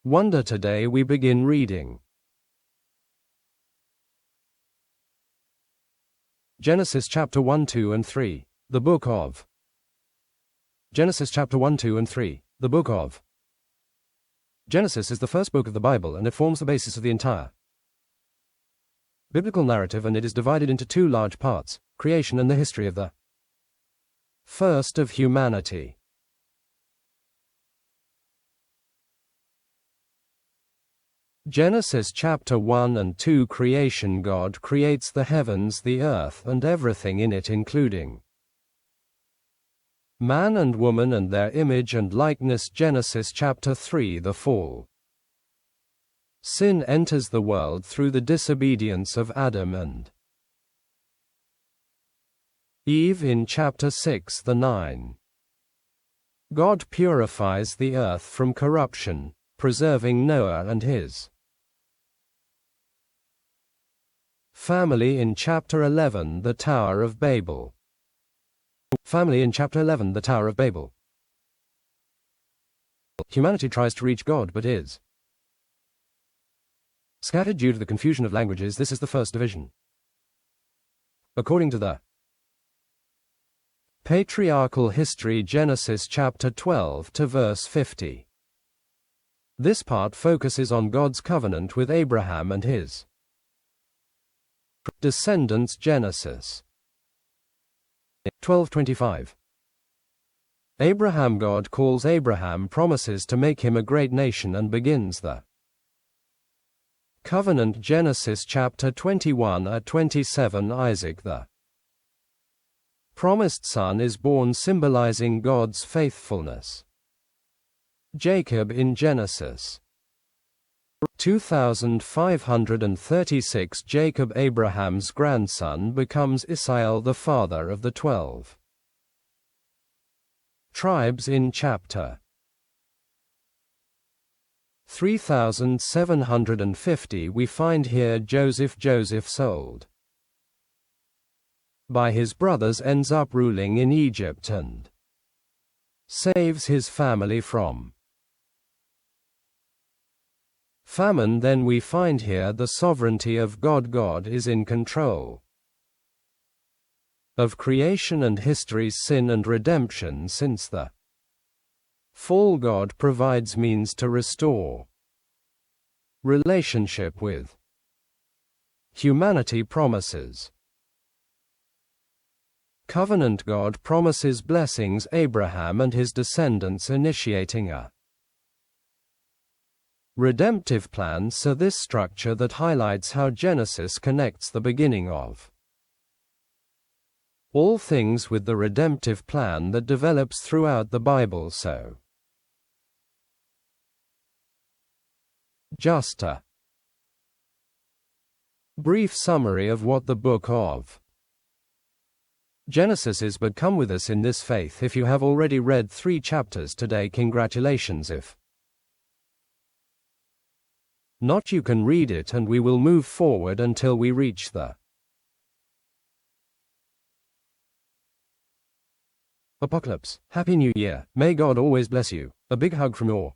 Wonder. Today we begin reading Genesis chapter 1, 2 and 3. The book of Genesis chapter 1, 2 and 3. The book of Genesis is the first book of the Bible, and it forms the basis of the entire biblical narrative, and it is divided into two large parts: creation and the history of the first of humanity. Genesis chapter 1 and 2. Creation. God creates the heavens, the earth, and everything in it, including man and woman and their image and likeness. Genesis chapter 3. The fall. Sin enters the world through the disobedience of Adam and Eve. In chapter 6. The 9. God purifies the earth from corruption, preserving Noah and his family. In chapter 11. The Tower of Babel. Family. In chapter 11. The Tower of Babel. Humanity tries to reach God but is scattered due to the confusion of languages. This is the first division. According to the patriarchal history, Genesis chapter 12 to verse 50. This part focuses on God's covenant with Abraham and his descendants. Genesis 12:25. Abraham. God calls Abraham, promises to make him a great nation, and begins the covenant. Genesis chapter 21:27. Isaac, the promised son, is born, symbolizing God's faithfulness. Jacob. In Genesis 2536, Jacob, Abraham's grandson, becomes Israel, the father of the 12 tribes. In chapter 3750 we find here Joseph. Joseph, sold by his brothers, ends up ruling in Egypt and saves his family from famine. Then we find here the sovereignty of God. God is in control of creation and history's sin and redemption. Since the fall, God provides means to restore relationship with humanity. Promises covenant. God promises blessings Abraham and his descendants, initiating a redemptive plan. So this structure that highlights how Genesis connects the beginning of all things with the redemptive plan that develops throughout the Bible. So just a brief summary of what the book of Genesis is, but come with us in this faith. If you have already read 3 chapters today, congratulations. If not, you can read it, and we will move forward until we reach the Apocalypse. Happy New Year. May God always bless you. A big hug from your